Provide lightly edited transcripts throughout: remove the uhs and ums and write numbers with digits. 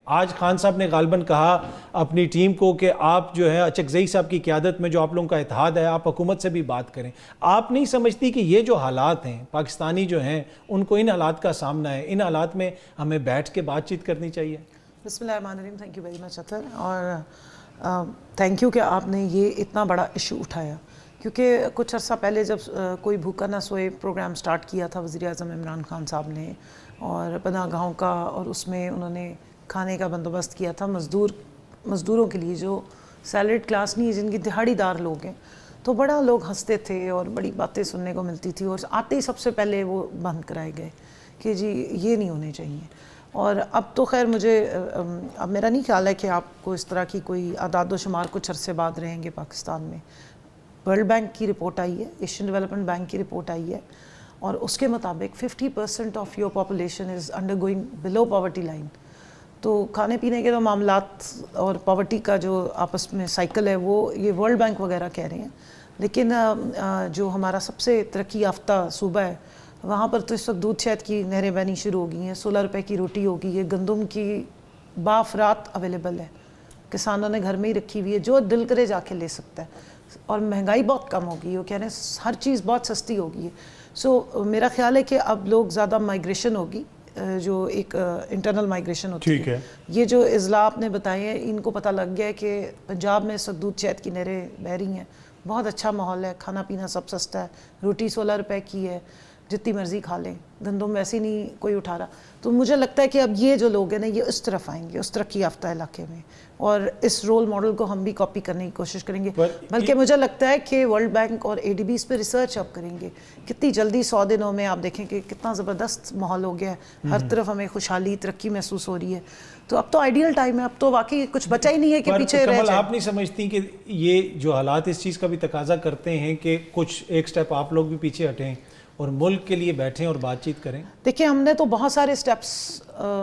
آج خان صاحب نے غالباً کہا اپنی ٹیم کو کہ آپ جو ہے اچکزئی صاحب کی قیادت میں جو آپ لوگوں کا اتحاد ہے آپ حکومت سے بھی بات کریں. آپ نہیں سمجھتی کہ یہ جو حالات ہیں پاکستانی جو ہیں ان کو ان حالات کا سامنا ہے, ان حالات میں ہمیں بیٹھ کے بات چیت کرنی چاہیے؟ بسم اللہ الرحمن الرحیم. تھینک یو ویری مچ اطہر, اور تھینک یو کہ آپ نے یہ اتنا بڑا ایشو اٹھایا, کیونکہ کچھ عرصہ پہلے جب کوئی بھوکا نہ سوئے پروگرام سٹارٹ کیا تھا وزیر اعظم عمران خان صاحب نے, اور پناہ گاہوں کا, اور اس میں انہوں نے کھانے کا بندوبست کیا تھا مزدوروں کے لیے جو سیلریڈ کلاس نہیں ہے, جن کی دہاڑی دار لوگ ہیں, تو بڑا لوگ ہنستے تھے اور بڑی باتیں سننے کو ملتی تھی, اور آتے ہی سب سے پہلے وہ بند کرائے گئے کہ جی یہ نہیں ہونے چاہیے. اور اب تو خیر مجھے اب میرا نہیں خیال ہے کہ آپ کو اس طرح کی کوئی اعداد و شمار کچھ عرصے بعد رہیں گے پاکستان میں. ورلڈ بینک کی رپورٹ آئی ہے, ایشین ڈیولپمنٹ بینک کی رپورٹ آئی ہے, اور اس کے مطابق 50% of your population is undergoing below poverty line. تو کھانے پینے کے جو معاملات اور پاورٹی کا جو آپس میں سائیکل ہے وہ یہ ورلڈ بینک وغیرہ کہہ رہے ہیں, لیکن جو ہمارا سب سے ترقی یافتہ صوبہ ہے وہاں پر تو اس وقت دودھ شہد کی نہریں بہنی شروع ہو گئی ہیں, 16 روپے کی روٹی ہوگی, یہ گندم کی بافرات اویلیبل ہے, کسانوں نے گھر میں ہی رکھی ہوئی ہے, جو دل کرے جا کے لے سکتا ہے, اور مہنگائی بہت کم ہوگی, وہ کہہ رہے ہیں ہر چیز بہت سستی ہوگی ہے. سو میرا خیال ہے کہ اب لوگ زیادہ مائیگریشن ہوگی, جو ایک انٹرنل مائیگریشن ہوتی ہے. یہ جو اضلاع آپ نے بتائے ہیں ان کو پتہ لگ گیا ہے کہ پنجاب میں اس وقت دودھ شہد کی نہریں بہہ رہی ہیں, بہت اچھا ماحول ہے, کھانا پینا سب سستا ہے, روٹی 16 روپے کی ہے, جتنی مرضی کھا لیں, گندم ویسے ہی نہیں کوئی اٹھا رہا. تو مجھے لگتا ہے کہ اب یہ جو لوگ ہیں نا یہ اس طرف آئیں گے, اس ترقی یافتہ علاقے میں, اور اس رول ماڈل کو ہم بھی کاپی کرنے کی کوشش کریں گے. بلکہ مجھے لگتا ہے کہ ورلڈ بینک اور اے ڈی بی اس پہ ریسرچ اب کریں گے. کتنی جلدی 100 دنوں میں آپ دیکھیں کہ کتنا زبردست ماحول ہو گیا ہے, ہر طرف ہمیں خوشحالی ترقی محسوس ہو رہی ہے. تو اب تو آئیڈیل ٹائم ہے, اب تو واقعی کچھ بچا ہی نہیں ہے کہ پیچھے رہ جائے. آپ نہیں سمجھتی کہ یہ جو حالات اس چیز کا بھی تقاضا کرتے ہیں کہ کچھ ایک سٹیپ آپ لوگ بھی پیچھے ہٹیں اور ملک کے لیے بیٹھیں اور بات چیت کریں؟ دیکھیں ہم نے تو بہت سارے سٹیپس,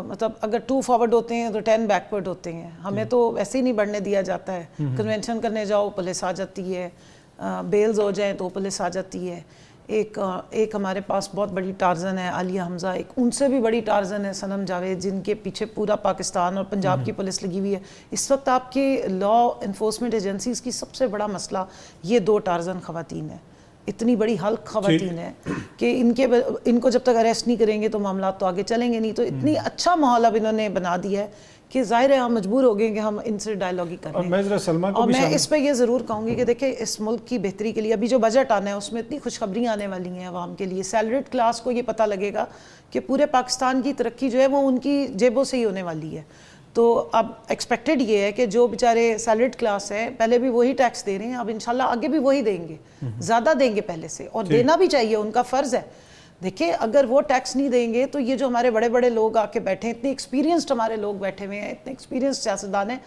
مطلب اگر 2 فارورڈ ہوتے ہیں تو 10 بیکورڈ ہوتے ہیں, ہمیں تو ویسے ہی نہیں بڑھنے دیا جاتا ہے. کنونشن کرنے جاؤ پولیس آ جاتی ہے, بیلز ہو جائیں تو پولیس آ جاتی ہے. ایک ہمارے پاس بہت بڑی ٹارزن ہے عالیہ حمزہ, ایک ان سے بھی بڑی ٹارزن ہے صنم جاوید, جن کے پیچھے پورا پاکستان اور پنجاب کی پولیس لگی ہوئی ہے. اس وقت آپ کے لا انفورسمنٹ ایجنسیز کی سب سے بڑا مسئلہ یہ 2 ٹارزن خواتین ہیں, اتنی بڑی حلق خواتین ہیں کہ ان کو جب تک اریسٹ نہیں کریں گے تو معاملات تو آگے چلیں گے نہیں. تو اتنی اچھا ماحول اب انہوں نے بنا دیا ہے کہ ظاہر ہے ہم مجبور ہو گئے کہ ہم ان سے ڈائیلاگ ہی کریں. اور میں اس پہ یہ ضرور کہوں گی کہ دیکھیں اس ملک کی بہتری کے لیے ابھی جو بجٹ آنا ہے اس میں اتنی خوشخبریاں آنے والی ہیں عوام کے لیے. سیلریڈ کلاس کو یہ پتہ لگے گا کہ پورے پاکستان کی ترقی جو ہے وہ ان کی جیبوں سے ہی ہونے والی ہے. تو اب ایکسپیکٹڈ یہ ہے کہ جو بیچارے سیلریڈ کلاس ہیں پہلے بھی وہی ٹیکس دے رہے ہیں, اب انشاءاللہ آگے بھی وہی دیں گے, زیادہ دیں گے پہلے سے, اور دینا بھی چاہیے, ان کا فرض ہے. دیکھیں اگر وہ ٹیکس نہیں دیں گے تو یہ جو ہمارے بڑے بڑے لوگ آ کے بیٹھے ہیں, اتنے ایکسپیرینسڈ ہمارے لوگ بیٹھے ہوئے ہیں, اتنے ایکسپیرینسڈ سیاستدان ہیں,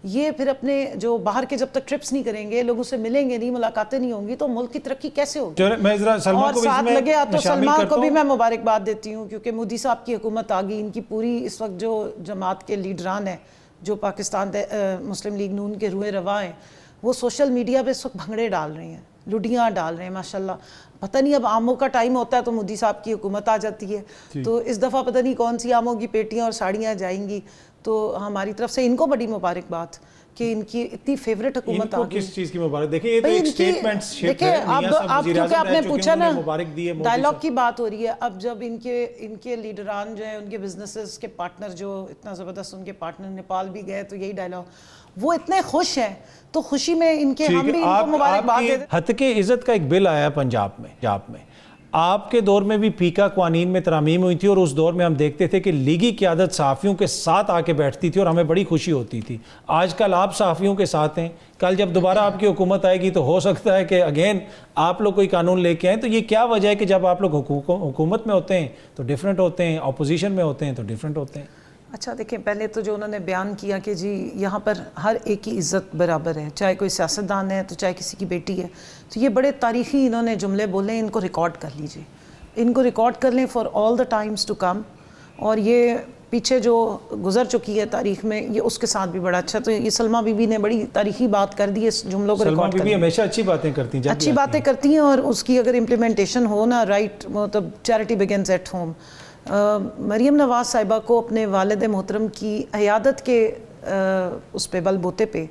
یہ پھر اپنے جو باہر کے جب تک ٹرپس نہیں کریں گے, لوگوں سے ملیں گے نہیں, ملاقاتیں نہیں ہوں گی, تو ملک کی ترقی کیسے ہوگی؟ اور ساتھ لگے تو سلمان کو بھی میں مبارکباد دیتی ہوں, کیونکہ مودی صاحب کی حکومت آ گئی. ان کی پوری اس وقت جو جماعت کے لیڈران ہیں جو پاکستان مسلم لیگ نون کے روئے رواں ہیں, وہ سوشل میڈیا پہ اس وقت بھنگڑے ڈال رہے ہیں, لڈیاں ڈال رہے ہیں ماشاءاللہ. پتہ نہیں اب آموں کا ٹائم ہوتا ہے تو مودی صاحب کی حکومت آ جاتی ہے, تو اس دفعہ پتہ نہیں کون سی آموں کی پیٹیاں اور ساڑیاں جائیں گی. تو ہماری طرف سے ان کو بڑی مبارکباد کہ ان کی اتنی فیوریٹ حکومت آ گئی. کس چیز کی مبارک؟ دیکھیں یہ تو ایک سٹیٹمنٹ شپ ہے, اب کیونکہ آپ نے پوچھا نا ڈائیلاگ کی بات ہو رہی ہے, اب جب ان کے لیڈران جو ہیں, ان کے بزنسز کے پارٹنر جو اتنا زبردست ان کے پارٹنر نیپال بھی گئے تو یہی ڈائیلاگ, وہ اتنے خوش ہیں, تو خوشی میں ان کے ہم بھی ان کو مبارکباد دیتے ہیں. ہتک عزت کا ایک بل آیا پنجاب میں, آپ کے دور میں بھی پیکا قوانین میں ترامیم ہوئی تھی, اور اس دور میں ہم دیکھتے تھے کہ لیگی قیادت صحافیوں کے ساتھ آ کے بیٹھتی تھی اور ہمیں بڑی خوشی ہوتی تھی. آج کل آپ صحافیوں کے ساتھ ہیں, کل جب دوبارہ آپ کی حکومت آئے گی تو ہو سکتا ہے کہ اگین آپ لوگ کوئی قانون لے کے آئیں. تو یہ کیا وجہ ہے کہ جب آپ لوگ حکومت میں ہوتے ہیں تو ڈیفرنٹ ہوتے ہیں, اپوزیشن میں ہوتے ہیں تو ڈیفرنٹ ہوتے ہیں؟ اچھا دیکھیں, پہلے تو جو انہوں نے بیان کیا کہ جی یہاں پر ہر ایک کی عزت برابر ہے, چاہے کوئی سیاستدان ہے تو چاہے کسی کی بیٹی ہے, تو یہ بڑے تاریخی انہوں نے جملے بولے, ان کو ریکارڈ کر لیجئے, ان کو ریکارڈ کر لیں for all the times to come. اور یہ پیچھے جو گزر چکی ہے تاریخ میں, یہ اس کے ساتھ بھی بڑا اچھا. تو یہ سلمہ بی بی نے بڑی تاریخی بات کر دی, اس جملوں کو ریکارڈ کر سلمہ بی بی ہمیشہ اچھی باتیں کرتی ہیں, اچھی باتیں کرتی ہیں, اور اس کی اگر امپلیمنٹیشن ہو نا رائٹ, مطلب charity begins at home. Maryam Nawaz صاحبہ کو اپنے والد محترم کی عیادت کے اس پہ بل بوتے پہ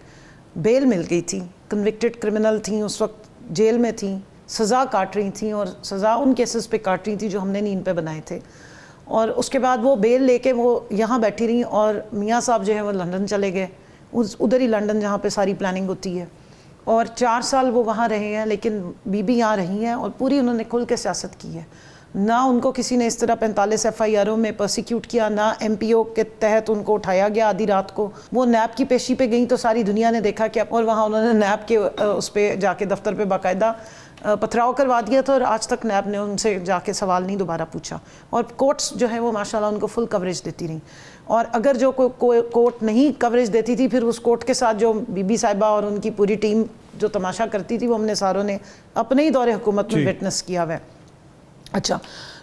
بیل مل گئی تھی. کنوکٹڈ کرمنل تھیں, اس وقت جیل میں تھیں, سزا کاٹ رہی تھیں, اور سزا ان کیسز پہ کاٹ رہی تھیں جو ہم نے نہیں ان پہ بنائے تھے. اور اس کے بعد وہ بیل لے کے وہ یہاں بیٹھی رہیں, اور میاں صاحب جو ہے وہ لندن چلے گئے, ادھر ہی لندن جہاں پہ ساری پلاننگ ہوتی ہے, اور 4 سال وہ وہاں رہے ہیں. لیکن بی بی یہاں رہی ہیں اور پوری انہوں نے کھل کے سیاست کی ہے. نہ ان کو کسی نے اس طرح 45 FIRوں میں پرسیکیوٹ کیا, نہ MPO کے تحت ان کو اٹھایا گیا آدھی رات کو. وہ نیب کی پیشی پہ گئیں تو ساری دنیا نے دیکھا کہ, اور وہاں انہوں نے نیب کے اس پہ جا کے دفتر پہ باقاعدہ پتھراؤ کروا دیا تھا, اور آج تک نیب نے ان سے جا کے سوال نہیں دوبارہ پوچھا. اور کورٹس جو ہے وہ ماشاءاللہ ان کو فل کوریج دیتی رہیں. اور اگر جو کوئی کورٹ نہیں کوریج دیتی تھی, پھر اس کورٹ کے ساتھ جو بی بی صاحبہ اور ان کی پوری ٹیم جو تماشا کرتی تھی, وہ ہم نے ساروں نے اپنے ہی دور حکومت میں وٹنس کیا ہوا ہے. اچھا,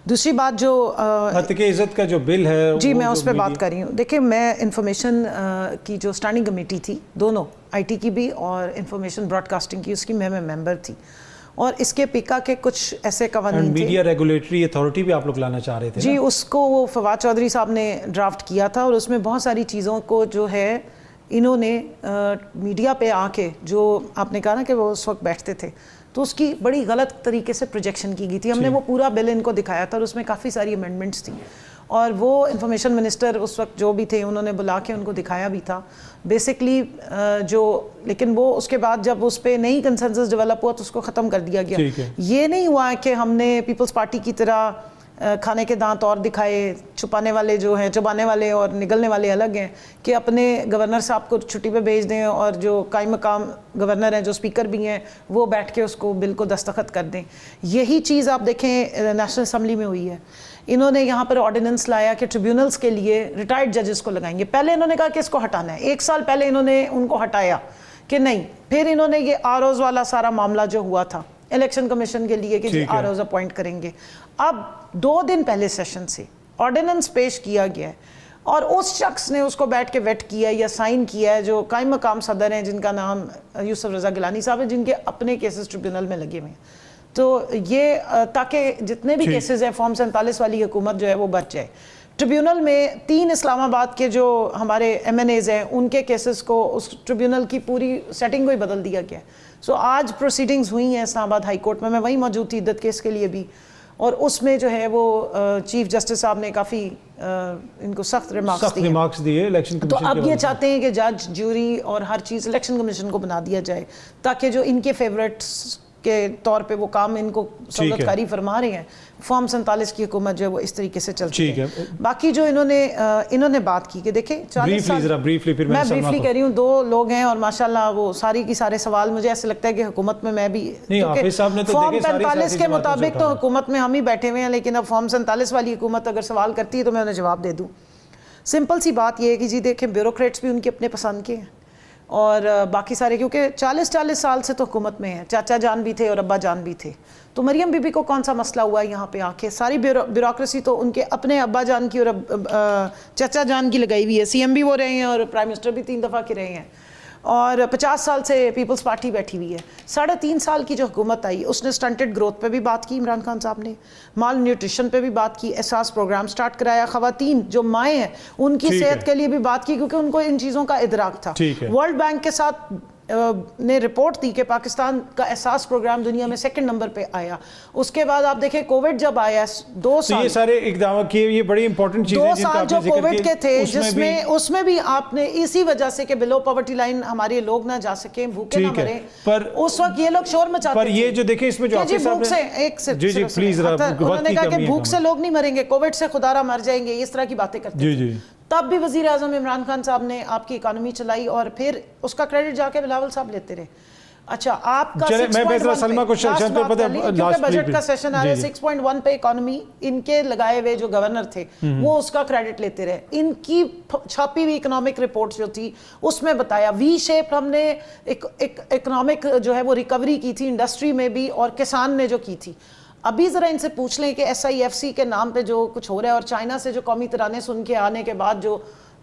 دوسری بات جو حقیقت عزت کا جو بل ہے, جی میں اس پہ بات کر رہی ہوں. دیکھیں, میں انفارمیشن کی جو اسٹینڈنگ کمیٹی تھی, دونوں IT کی بھی اور انفارمیشن براڈ کاسٹنگ کی, اس کی میں ممبر تھی. اور اس کے پیکا کے کچھ ایسے قوانین تھے, میڈیا ریگولیٹری اتھارٹی بھی آپ لوگ لانا چاہ رہے تھے جی, اس کو وہ فواد چودھری صاحب نے ڈرافٹ کیا تھا. اور اس میں بہت ساری چیزوں کو جو ہے انہوں نے میڈیا پہ آ کے, جو آپ نے کہا نا کہ وہ اس وقت بیٹھتے تھے, تو اس کی بڑی غلط طریقے سے پروجیکشن کی گئی تھی. ہم نے وہ پورا بل ان کو دکھایا تھا, اور اس میں کافی ساری امینڈمنٹس تھیں. اور وہ انفارمیشن منسٹر اس وقت جو بھی تھے, انہوں نے بلا کے ان کو دکھایا بھی تھا بیسکلی جو. لیکن وہ اس کے بعد جب اس پہ نئی کنسنسس ڈیولپ ہوا تو اس کو ختم کر دیا گیا. یہ نہیں ہوا کہ ہم نے پیپلز پارٹی کی طرح کھانے کے دانت اور دکھائے, چھپانے والے جو ہیں, چبانے والے اور نگلنے والے الگ ہیں, کہ اپنے گورنر صاحب کو چھٹی پہ بھیج دیں, اور جو قائم مقام گورنر ہیں, جو اسپیکر بھی ہیں, وہ بیٹھ کے اس کو بل کو دستخط کر دیں. یہی چیز آپ دیکھیں نیشنل اسمبلی میں ہوئی ہے. انہوں نے یہاں پر آرڈیننس لایا کہ ٹریبیونلز کے لیے ریٹائرڈ ججز کو لگائیں گے. پہلے انہوں نے کہا کہ اس کو ہٹانا ہے, 1 سال پہلے انہوں نے ان کو ہٹایا کہ نہیں. پھر انہوں نے یہ ROs والا سارا معاملہ جو ہوا تھا الیکشن کمیشن کے لیے کہ ROs اپوائنٹ کریں گے, اب 2 دن پہلے سیشن سے آرڈیننس پیش کیا گیا ہے, اور اس شخص نے اس کو بیٹھ کے ویٹ کیا یا سائن کیا ہے, جو قائم مقام صدر ہیں, جن کا نام یوسف رضا گیلانی صاحب ہیں, جن کے اپنے کیسز ٹریبیونل میں لگے ہوئے ہیں. تو یہ تاکہ جتنے بھی کیسز ہیں فارم 47 والی حکومت جو ہے وہ بچ جائے. ٹریبیونل میں 3 اسلام آباد کے جو ہمارے MNAs ہیں, ان کے کیسز کو اس ٹریبیونل کی پوری سیٹنگ کو ہی بدل دیا گیا. سو آج پروسیڈنگز ہوئی ہیں اسلام آباد ہائی کورٹ میں وہیں موجود تھی عدت کیس کے لیے بھی, اور اس میں جو ہے وہ چیف جسٹس صاحب نے کافی ان کو سخت ریمارکس دیے الیکشن کمیشن. تو اب یہ چاہتے ہیں کہ جج, جیوری اور ہر چیز الیکشن کمیشن کو بنا دیا جائے, تاکہ جو ان کے فیورٹس کے طور پہ وہ کام ان کو سہولت کاری فرما رہے ہیں, فارم 47 کی حکومت جو ہے وہ اس طریقے سے چلتی ہے. باقی جو انہوں نے بات کی کہ دیکھیں 40 سال, میں بریفلی کہہ رہی ہوں, 2 لوگ ہیں, اور ماشاءاللہ وہ ساری کی سارے سوال مجھے ایسے لگتا ہے کہ حکومت میں بھی, فارم 45 کے مطابق تو حکومت میں ہم ہی بیٹھے ہوئے ہیں, لیکن اب فارم 47 والی حکومت اگر سوال کرتی ہے تو میں انہیں جواب دے دوں. سمپل سی بات یہ ہے کہ جی دیکھیں, بیوروکریٹس بھی ان کے اپنے پسند کے ہیں, اور باقی سارے, کیونکہ 40 سال سے تو حکومت میں ہیں, چاچا جان بھی تھے اور ابا جان بھی تھے. تو مریم بی بی کو کون سا مسئلہ ہوا ہے یہاں پہ آ کے؟ ساری بیوروکریسی تو ان کے اپنے ابا جان کی اور چاچا جان کی لگائی ہوئی ہے. CM بھی وہ رہے ہیں, اور پرائم منسٹر بھی 3 دفعہ کے رہے ہیں, اور 50 سال سے پیپلز پارٹی بیٹھی ہوئی ہے. 3.5 سال کی جو حکومت آئی, اس نے سٹنٹڈ گروتھ پہ بھی بات کی عمران خان صاحب نے, مال نیوٹریشن پہ بھی بات کی, احساس پروگرام سٹارٹ کرایا, خواتین جو مائیں ہیں ان کی صحت کے لیے بھی بات کی, کیونکہ ان کو ان چیزوں کا ادراک تھا. ورلڈ بینک کے ساتھ نے رپورٹ دی کہ پاکستان کا احساس پروگرام دنیا میں 2nd نمبر پہ آیا. اس کے بعد آپ دیکھیں کووڈ جب آیا 2 سال, یہ سارے اقدامات کیے, یہ بڑی امپورٹنٹ چیزیں 2 سال جو کووڈ کے تھے, جس میں اس میں بھی آپ نے اسی وجہ سے کہ بلو پاورٹی لائن ہمارے لوگ نہ جا سکیں, بھوکے نہ مریں, اس وقت یہ لوگ شور مچاتے تھے. پر یہ جو دیکھیں اس میں جو جی بھوک سے, ایک سے پلیز, انہوں نے کہا کہ بھوک سے لوگ نہیں مریں گے, کووڈ سے خدا را مر جائیں گے, اس طرح کی باتیں کرتے تھے. تب بھی وزیر اعظم عمران خان صاحب نے آپ کی اکانومی چلائی, اور پھر اس کا کریڈٹ جا کے بلاول صاحب لیتے رہے. اچھا, آپ کا 6.1 بجٹ کا سیشن آ رہا ہے, 6.1 پہ اکانومی ان کے لگائے ہوئے جو گورنر تھے وہ اس کا کریڈٹ لیتے رہے. ان کی چھاپی ہوئی اکنامک رپورٹ جو تھی اس میں بتایا وی شیپ ہم نے اکنامک جو ہے وہ ریکوری کی تھی انڈسٹری میں بھی, اور کسان نے جو کی تھی. ابھی ذرا ان سے پوچھ لیں کہ SIFC کے نام پہ جو کچھ ہو رہا ہے, اور چائنا سے جو قومی ترانے سن کے آنے کے بعد جو